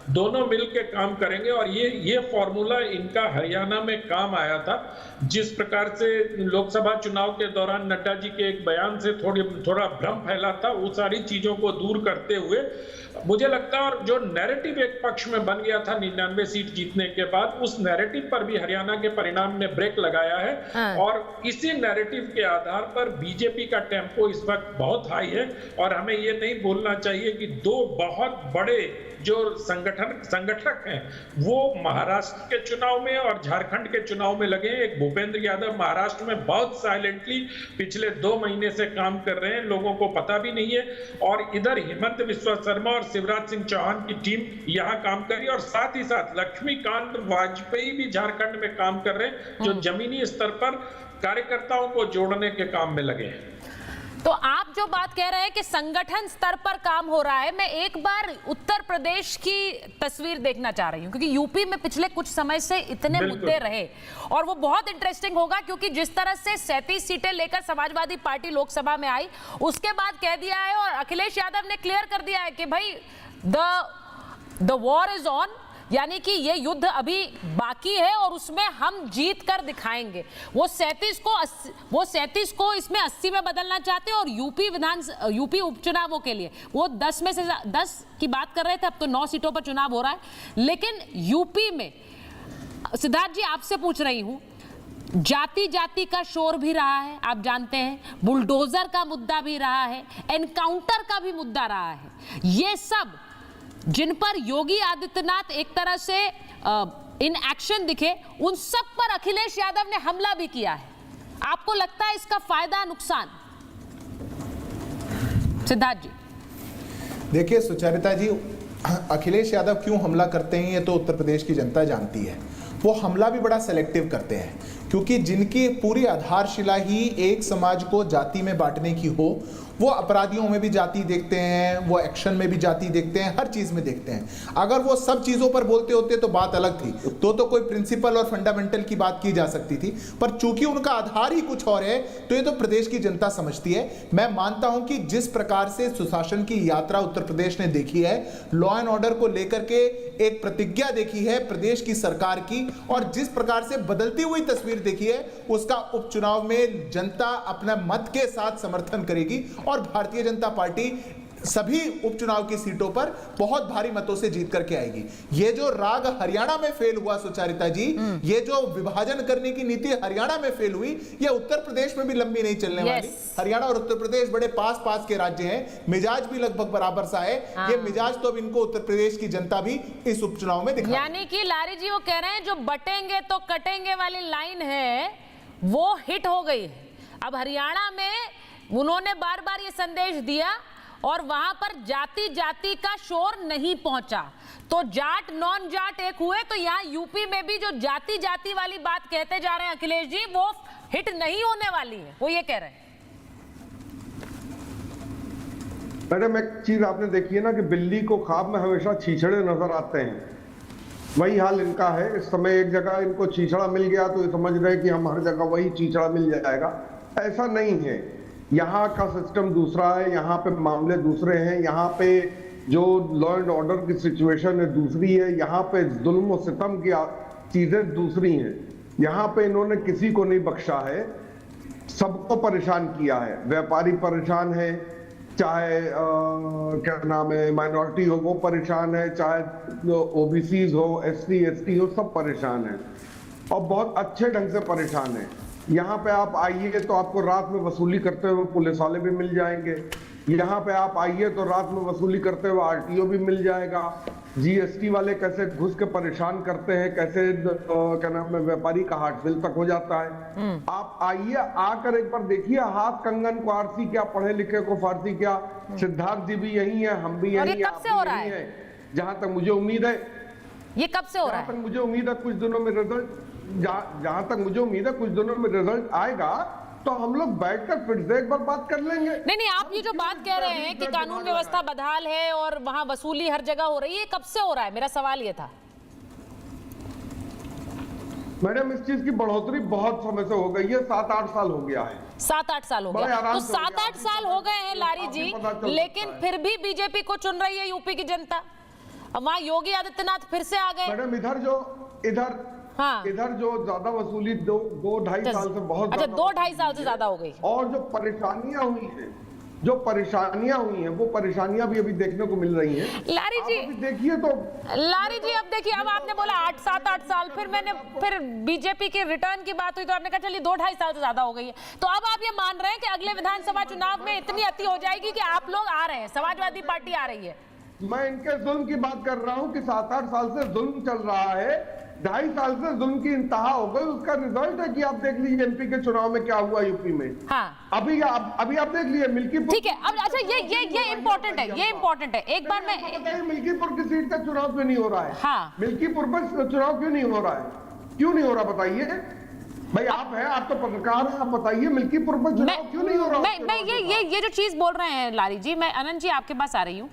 दोनों मिलकर काम करेंगे और ये फॉर्मूला इनका हरियाणा में काम आया था। जिस प्रकार से लोकसभा चुनाव के दौरान नड्डा जी के एक बयान से थोड़ा भ्रम फैला था, वो सारी चीजों को दूर करते हुए मुझे लगता है, और जो नैरेटिव एक पक्ष में बन गया था 99 सीट जीतने के बाद, उस नैरेटिव पर भी हरियाणा के परिणाम ने ब्रेक लगाया है। और इसी नैरेटिव के आधार पर बीजेपी का टेम्पो इस वक्त बहुत हाई है और हमें ये नहीं बोलना चाहिए कि दो बहुत बड़े जो संगठक हैं वो महाराष्ट्र के चुनाव में और झारखंड के चुनाव में लगे हैं। एक भूपेंद्र यादव महाराष्ट्र में बहुत साइलेंटली पिछले 2 महीने से काम कर रहे हैं, लोगों को पता भी नहीं है। और इधर हिमंत बिस्वा शर्मा और शिवराज सिंह चौहान की टीम यहाँ काम कर रही है और साथ ही साथ लक्ष्मीकांत वाजपेयी भी झारखंड में काम कर रहे हैं, जो जमीनी स्तर पर कार्यकर्ताओं को जोड़ने के काम में लगे हैं। तो आप जो बात कह रहे हैं कि संगठन स्तर पर काम हो रहा है, मैं एक बार उत्तर प्रदेश की तस्वीर देखना चाह रही हूं क्योंकि यूपी में पिछले कुछ समय से इतने मुद्दे रहे और वो बहुत इंटरेस्टिंग होगा क्योंकि जिस तरह से 37 सीटें लेकर समाजवादी पार्टी लोकसभा में आई, उसके बाद कह दिया है और अखिलेश यादव ने क्लियर कर दिया है कि भाई द वॉर इज ऑन, यानी कि ये युद्ध अभी बाकी है और उसमें हम जीत कर दिखाएंगे। वो 37 को इसमें 80 में बदलना चाहते हैं और यूपी उपचुनावों के लिए वो 10 में से 10 की बात कर रहे थे, अब तो 9 सीटों पर चुनाव हो रहा है। लेकिन यूपी में सिद्धार्थ जी आपसे पूछ रही हूं, जाति का शोर भी रहा है, आप जानते हैं, बुलडोजर का मुद्दा भी रहा है, एनकाउंटर का भी मुद्दा रहा है। ये सब जिन पर योगी आदित्यनाथ एक तरह से इन एक्शन दिखे, उन सब पर अखिलेश यादव ने हमला भी किया है। आपको लगता है इसका फायदा नुकसान? सिद्धार्थ जी देखिए सुचरिता जी, अखिलेश यादव क्यों हमला करते हैं ये तो उत्तर प्रदेश की जनता जानती है। वो हमला भी बड़ा सेलेक्टिव करते हैं क्योंकि जिनकी पूरी आधारशिला ही एक समाज को जाति में बांटने की हो, वो अपराधियों में भी जाति देखते हैं, वो एक्शन में भी जाति देखते हैं, हर चीज में देखते हैं। अगर वो सब चीजों पर बोलते होते तो बात अलग थी, तो कोई प्रिंसिपल और फंडामेंटल की बात की जा सकती थी। पर चूंकि उनका आधार ही कुछ और है, तो ये तो प्रदेश की जनता समझती है। मैं मानता हूं कि जिस प्रकार से सुशासन की यात्रा उत्तर प्रदेश ने देखी है, लॉ एंड ऑर्डर को लेकर के एक प्रतिज्ञा देखी है प्रदेश की सरकार की, और जिस प्रकार से बदलती हुई तस्वीर देखी है, उसका उपचुनाव में जनता अपना मत के साथ समर्थन करेगी और भारतीय जनता पार्टी सभी उपचुनाव की सीटों पर बहुत भारी मतों से जीत करके आएगी। ये जो राग हरियाणा में फेल हुआ सुचारिता जी, ये जो विभाजन करने की नीति हरियाणा में फेल हुई, ये उत्तर प्रदेश में भी लंबी नहीं चलने वाली। हरियाणा और उत्तर प्रदेश बड़े पास के राज्य हैं, मिजाज भी लगभग बराबर सा है। ये मिजाज तो अब इनको उत्तर प्रदेश की जनता भी इस उपचुनाव में दिखा, यानी कि लारी जी वो कह रहे हैं जो बटेंगे तो कटेंगे वाली लाइन है वो हिट हो गई है। अब हरियाणा में उन्होंने बार बार ये संदेश दिया और वहां पर जाति जाति का शोर नहीं पहुंचा, तो जाट नॉन जाट एक हुए। तो यहाँ यूपी में भी जो जाति जाति वाली बात कहते जा रहे हैं अखिलेश जी, वो हिट नहीं होने वाली है, वो ये कह रहे हैं। मैडम एक चीज आपने देखी है ना कि बिल्ली को ख्वाब में हमेशा छीछड़े नजर आते हैं, वही हाल इनका है। इस समय एक जगह इनको छीछड़ा मिल गया तो ये समझ रहे कि हम हर जगह वही छीछड़ा मिल जाएगा। ऐसा नहीं है, यहाँ का सिस्टम दूसरा है, यहाँ पे मामले दूसरे हैं, यहाँ पे जो लॉ एंड ऑर्डर की सिचुएशन है दूसरी है, यहाँ पे जुल्म और सितम की चीजें दूसरी हैं। यहाँ पे इन्होंने किसी को नहीं बख्शा है, सबको परेशान किया है। व्यापारी परेशान है, चाहे क्या नाम है माइनॉरिटी हो वो परेशान है, चाहे ओबीसीज हो, एससी एसटी हो, सब परेशान है और बहुत अच्छे ढंग से परेशान है। यहाँ पे आप आइए तो आपको रात में वसूली करते हुए पुलिस वाले भी मिल जाएंगे, यहाँ पे आप आइए तो रात में वसूली करते हुए आरटीओ भी मिल जाएगा। जीएसटी वाले कैसे घुस के परेशान करते हैं, कैसे क्या नाम है व्यापारी का हार्ट फेल तक हो जाता है। आप आइए, आकर एक बार देखिए, हाथ कंगन को आरसी क्या, पढ़े लिखे को फारसी क्या। सिद्धार्थ जी भी यही है, हम भी यही है, जहां तक मुझे उम्मीद है। ये कब से हो रहा है? जहां तक मुझे उम्मीद है कुछ दिनों में रिजल्ट, जहां तक मुझे उम्मीद है कुछ दिनों में रिजल्ट आएगा तो हम लोग बैठकर फिर से एक बार बात कर लेंगे। नहीं, आप ये जो बात कह रहे हैं कि कानून व्यवस्था बदहाल है और वहां वसूली हर जगह हो रही है, कब से हो रहा है? मेरा सवाल ये था। मैडम इस चीज की बढ़ोतरी बहुत समय से हो गई है, 7-8 साल हो गया है। 7-8 साल हो गया, तो 7-8 साल हो गए हैं लारी जी, लेकिन फिर भी बीजेपी को चुन रही है यूपी की जनता। अब वहां योगी आदित्यनाथ फिर से आ गए। मैडम इधर जो ज्यादा वसूली 2-2.5 साल से बहुत, अच्छा 2-2.5 साल से ज्यादा हो गई, और जो परेशानियां हुई हैं वो परेशानियां भी अभी देखने को मिल रही हैं। लारी जी देखिए तो लारी जी अब देखिए, अब आपने बोला 7-8 साल, फिर बीजेपी के रिटर्न की बात हुई तो आपने कहा चलिए 2-2.5 साल से ज्यादा हो गई है। तो अब आप ये मान रहे हैं कि अगले विधानसभा चुनाव में इतनी अति हो जाएगी कि आप लोग आ रहे हैं, समाजवादी पार्टी आ रही है? मैं इनके जुल्म की बात कर रहा हूं कि 7-8 साल से जुल्म चल रहा है, 2.5 साल से जुल्म की इंतहा हो गई। उसका रिजल्ट है कि आप देख लीजिए एमपी के चुनाव में क्या हुआ यूपी में। हाँ। अभी आप देख लीजिए मिल्कीपुर। ठीक है, अब अच्छा ये इम्पोर्टेंट है, ये इम्पोर्टेंट है। एक बार मैं मिल्कीपुर की सीट का चुनाव क्यों नहीं हो रहा है? हाँ। मिल्कीपुर पर चुनाव क्यों नहीं हो रहा है? क्यों नहीं हो रहा बताइए भाई, आप हैं, आप तो पत्रकार हैं, आप बताइए मिल्कीपुर पर चुनाव क्यों नहीं हो रहा? मैं ये जो चीज बोल रहे हैं लारी जी, मैं अनंत जी आपके पास आ रही हूँ।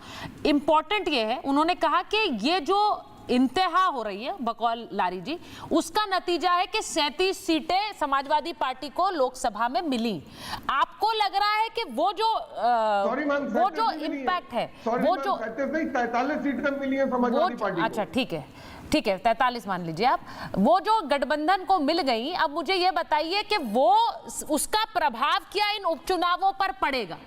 इंपॉर्टेंट ये है, उन्होंने कहा कि ये जो इंतहा हो रही है बकौल लारी जी, उसका नतीजा है कि 37 सीटें समाजवादी पार्टी को लोकसभा में मिली। आपको लग रहा है कि वो जो इम्पैक्ट है, वो जो 43 सीटें मिली है समाजवादी पार्टी को। अच्छा ठीक है 43 मान लीजिए आप, वो जो गठबंधन को मिल गई। अब मुझे ये बताइए कि वो उसका प्रभाव क्या इन उपचुनावों पर पड़ेगा?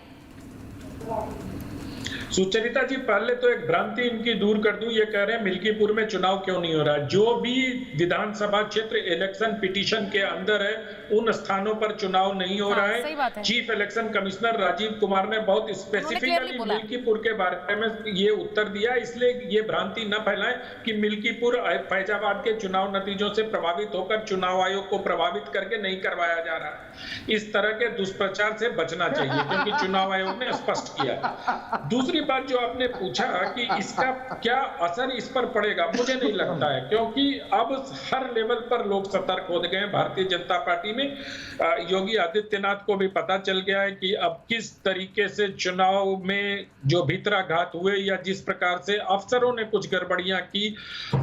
सुचरिता जी, पहले तो एक भ्रांति इनकी दूर कर दूं। ये कह रहे हैं मिल्कीपुर में चुनाव क्यों नहीं हो रहा है। जो भी विधानसभा क्षेत्र इलेक्शन पिटीशन के अंदर है, उन स्थानों पर चुनाव नहीं हो रहा है। Chief election commissioner Rajeev Kumar ने बहुत स्पेसिफिकली मिल्कीपुर के बारे में ये उत्तर दिया, इसलिए ये भ्रांति न फैलाएं कि मिल्कीपुर फैजाबाद के चुनाव नतीजों से प्रभावित होकर चुनाव आयोग को प्रभावित करके नहीं करवाया जा रहा है। इस तरह के दुष्प्रचार से बचना चाहिए, क्योंकि चुनाव आयोग ने स्पष्ट किया। दूसरी दूसरी बात जो आपने पूछा कि इसका क्या असर इस पर पड़ेगा, मुझे नहीं लगता है, क्योंकि अब हर लेवल पर लोग सतर्क हो गए हैं। भारतीय जनता पार्टी में योगी आदित्यनाथ को भी पता चल गया है कि अब किस तरीके से चुनाव में जो भीतराघात हुए या जिस प्रकार से अफसरों ने कुछ गड़बड़ियां की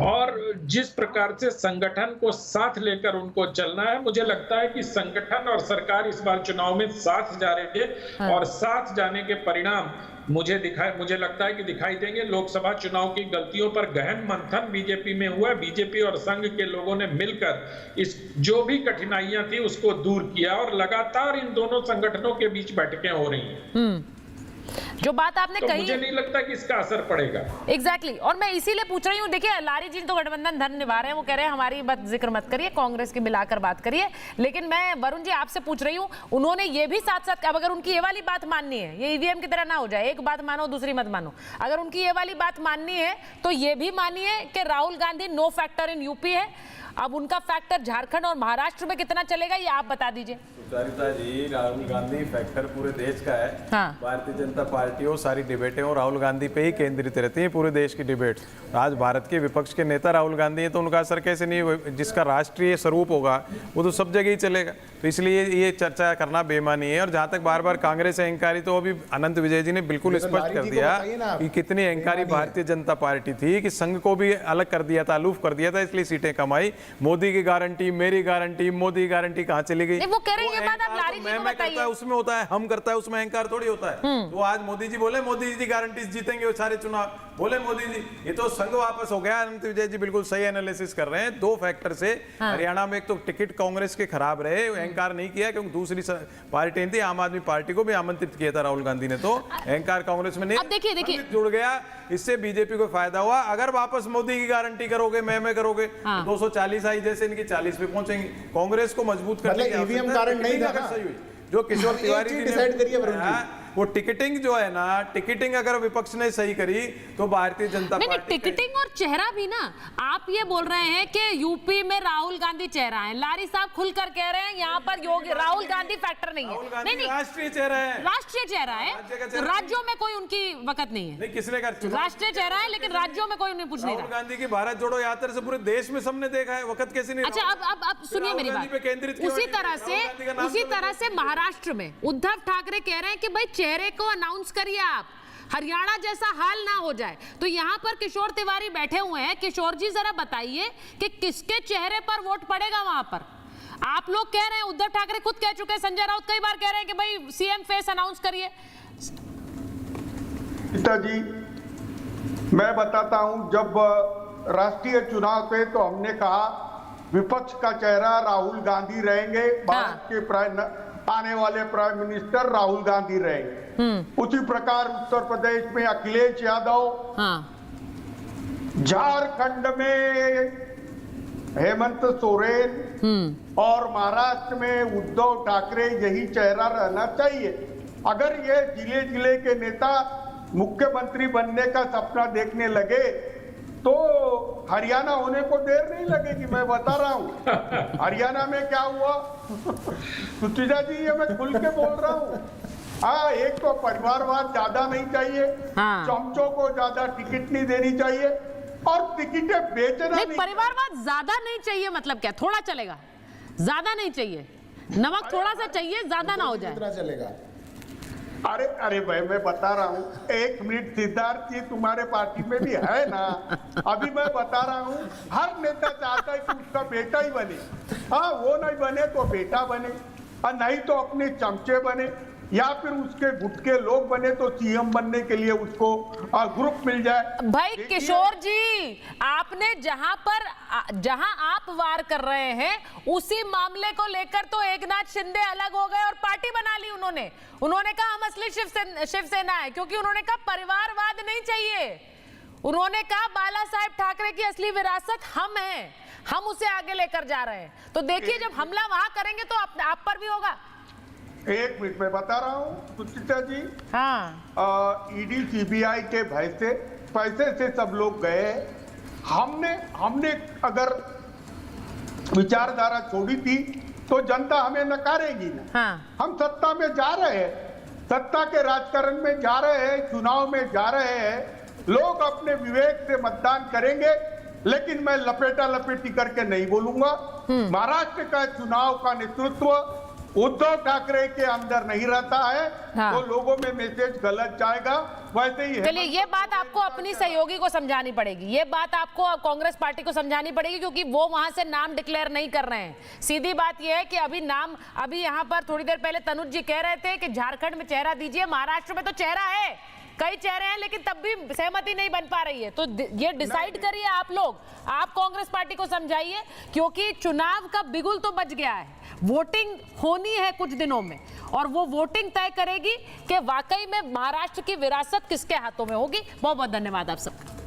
और जिस प्रकार से संगठन को साथ लेकर उनको चलना है, मुझे लगता है कि संगठन और सरकार इस बार चुनाव में साथ जा रहे थे और साथ जाने के परिणाम मुझे लगता है कि दिखाई देंगे। लोकसभा चुनाव की गलतियों पर गहन मंथन बीजेपी में हुआ। बीजेपी और संघ के लोगों ने मिलकर इस जो भी कठिनाइयां थी उसको दूर किया और लगातार इन दोनों संगठनों के बीच बैठकें हो रही हैं। जो बात आपने तो कही, मुझे नहीं लगता कि इसका असर पड़ेगा। एग्जैक्टली और मैं इसीलिए पूछ रही हूँ। देखिए लारी जी तो गठबंधन धर्म निभा रहे हैं, वो कह रहे हैं हमारी बात जिक्र मत करिए, कांग्रेस की मिलाकर बात करिए। लेकिन मैं वरुण जी आपसे पूछ रही हूँ, उन्होंने ये भी साथ साथ, अब अगर उनकी ये वाली बात माननी है, ये ईवीएम की तरह ना हो जाए, एक बात मानो दूसरी मत मानो, अगर उनकी ये वाली बात माननी है तो ये भी मानिए कि Rahul Gandhi no factor in UP है। अब उनका फैक्टर झारखंड और महाराष्ट्र में कितना चलेगा ये आप बता दीजिए। सुचारिता जी, राहुल गांधी फैक्टर पूरे देश का है। हाँ। भारतीय जनता पार्टी हो सारी डिबेटें और राहुल गांधी पे ही केंद्रित रहती हैं, पूरे देश की डिबेट। आज भारत के विपक्ष के नेता राहुल गांधी है तो उनका असर कैसे नहीं, जिसका राष्ट्रीय स्वरूप होगा वो तो सब जगह ही चलेगा। तो इसलिए ये चर्चा करना बेमानी है। और जहां तक बार बार कांग्रेस अहंकारी, तो अभी अनंत विजय जी ने बिल्कुल स्पष्ट कर दिया कि कितनी अहंकारी भारतीय जनता पार्टी थी कि संघ को भी अलग कर दिया था, अलूफ कर दिया था, इसलिए सीटें कम आई। मोदी की गारंटी, मेरी गारंटी, मोदी की गारंटी कहाँ चली गई? वो कह रहे हैं ये बात आप लारी जी को बताइए। करता है उसमें होता है, हम करता है उसमें अहंकार थोड़ी होता है। तो आज मोदी जी बोले मोदी जी गारंटी जीतेंगे वो सारे चुनाव, बोले मोदी जी, ये तो संघ वापस हो गया। अनंत विजय जी बिल्कुल सही एनालिसिस कर रहे हैं। दो फैक्टर से हरियाणा में एक तो टिकट कांग्रेस के खराब रहे, अहंकार नहीं किया, क्योंकि दूसरी पार्टी थी आम आदमी पार्टी को भी आमंत्रित किया था राहुल गांधी ने, तो अहंकार कांग्रेस में नहीं। अब देखिए जुड़ गया, इससे बीजेपी को फायदा हुआ। अगर वापस मोदी की गारंटी करोगे, मैं करोगे, 240 आई जैसे इनकी 40 पे पहुंचेंगे। कांग्रेस को मजबूत करने की ईवीएम कारण नहीं था ना, सही हुई जो किशोर तिवारी जी डिसाइड करिए वरुण जी, वो टिकटिंग जो है ना, टिकटिंग अगर विपक्ष ने सही करी तो भारतीय जनता पार्टी नहीं, टिकटिंग और चेहरा भी ना, आप ये बोल रहे हैं कि यूपी में राहुल गांधी चेहरा है, लारी साहब खुलकर कह रहे हैं यहाँ पर योगी राहुल गांधी फैक्टर नहीं है। नहीं, राष्ट्रीय चेहरा है, राष्ट्रीय चेहरा है, राज्यों में कोई उनकी वक़्त नहीं है। किसने कर राष्ट्रीय चेहरा है लेकिन राज्यों में कोई उन्हें पूछ नहीं रहा। राहुल गांधी की भारत जोड़ो यात्रा से पूरे देश में सबने देखा है, वक्त कैसे नहीं। अच्छा अब सुनिए मेरी बात। उसी तरह से महाराष्ट्र में उद्धव ठाकरे कह रहे हैं कि भाई चेहरे को अनाउंस करिए आप, हरियाणा जैसा हाल ना हो जाए। तो यहाँ पर किशोर तिवारी बैठे हुए हैं। किशोर जी जरा बताइए कि किसके चेहरे पर वोट पड़ेगा वहां पर? आप लोग कह रहे हैं, उद्धव ठाकरे खुद कह चुके हैं, संजय राउत कई बार कह रहे हैं कि भाई सीएम फेस अनाउंस करिए। पिताजी मैं बताता हूं, जब राष्ट्रीय चुनाव थे तो हमने कहा विपक्ष का चेहरा राहुल गांधी रहेंगे, भारत के आने वाले प्राइम मिनिस्टर राहुल गांधी रहेंगे। उसी प्रकार उत्तर प्रदेश में अखिलेश यादव, झारखंड में हेमंत सोरेन और महाराष्ट्र में उद्धव ठाकरे, यही चेहरा रहना चाहिए। अगर ये जिले जिले के नेता मुख्यमंत्री बनने का सपना देखने लगे तो हरियाणा होने को देर नहीं लगेगी। मैं बता रहा हूँ हरियाणा में क्या हुआ सुचिता जी, ये मैं खुल के बोल रहा हूँ। हाँ, एक तो परिवारवाद ज्यादा नहीं चाहिए, चमचों को ज्यादा टिकट नहीं देनी चाहिए और टिकटें बेचना नहीं। परिवारवाद ज्यादा नहीं चाहिए मतलब क्या? थोड़ा चलेगा, ज्यादा नहीं चाहिए, नमक थोड़ा सा चाहिए, ज्यादा ना हो जाए। चलेगा। अरे भाई मैं बता रहा हूँ, एक मिनट, सिद्धार्थ जी तुम्हारे पार्टी में भी है ना, अभी मैं बता रहा हूँ, हर नेता चाहता है कि उसका बेटा ही बने। हाँ, वो नहीं बने तो बेटा बने, और नहीं तो अपने चमचे बने, या फिर उसके गुट के लोग बने तो सीएम बनने के लिए उसको ग्रुप मिल जाए। भाई किशोर जी, आपने जहां आप वार कर रहे हैं उसी मामले को लेकर तो एकनाथ शिंदे अलग हो गए और पार्टी बना ली उन्होंने कहा हम असली शिवसेना है, क्योंकि उन्होंने कहा परिवारवाद नहीं चाहिए। उन्होंने कहा बाला साहेब ठाकरे की असली विरासत हम हैं, हम उसे आगे लेकर जा रहे हैं। तो देखिए जब हमला वहां करेंगे तो आप पर भी होगा। एक मिनट में बता रहा हूँ सुचिता जी। हाँ, ईडी सीबीआई के पैसे से सब लोग गए। हमने अगर विचारधारा छोड़ी थी तो जनता हमें नकारेगी ना। हाँ। हम सत्ता में जा रहे हैं, सत्ता के राजकारण में जा रहे हैं, चुनाव में जा रहे हैं, लोग अपने विवेक से मतदान करेंगे, लेकिन मैं लपेटा लपेटी करके नहीं बोलूंगा। महाराष्ट्र का चुनाव का नेतृत्व उद्धव ठाकरे के अंदर नहीं रहता है, तो लोगों में मैसेज गलत जाएगा। वैसे ही चलिए, ये बात आपको अपनी सहयोगी को समझानी पड़ेगी, ये बात आपको कांग्रेस पार्टी को समझानी पड़ेगी, क्योंकि वो वहां से नाम डिक्लेयर नहीं कर रहे हैं। सीधी बात ये है कि अभी यहाँ पर थोड़ी देर पहले तनुज जी कह रहे थे कि झारखंड में चेहरा दीजिए, महाराष्ट्र में तो चेहरा है, कई चेहरे हैं, लेकिन तब भी सहमति नहीं बन पा रही है। तो ये डिसाइड करिए आप लोग, आप कांग्रेस पार्टी को समझाइए, क्योंकि चुनाव का बिगुल तो बच गया है, वोटिंग होनी है कुछ दिनों में, और वो वोटिंग तय करेगी कि वाकई में महाराष्ट्र की विरासत किसके हाथों में होगी। बहुत बहुत धन्यवाद आप सबका।